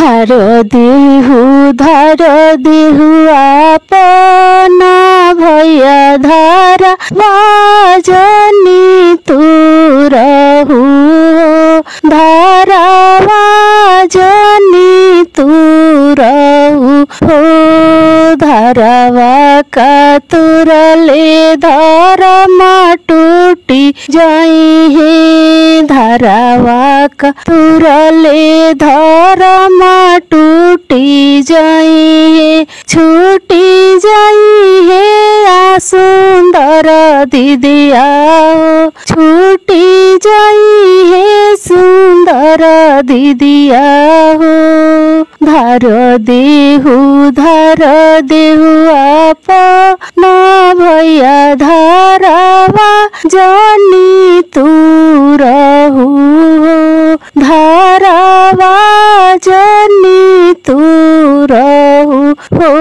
धार देहु आपना भैया धारा वाजनी तू रहू धारा वाजनी तू रहू हो धारावा का तुरले धरमा टूटी जाई है धारावा का तुरले धरमा टूटी जाई है छूटी जाई है आ सुंदर दीदिया छूटी जाई है सुंदर दीदिया हो धार देहु आपना भैया धारावा जानी तू रहू धारावा जानी तू रहू हो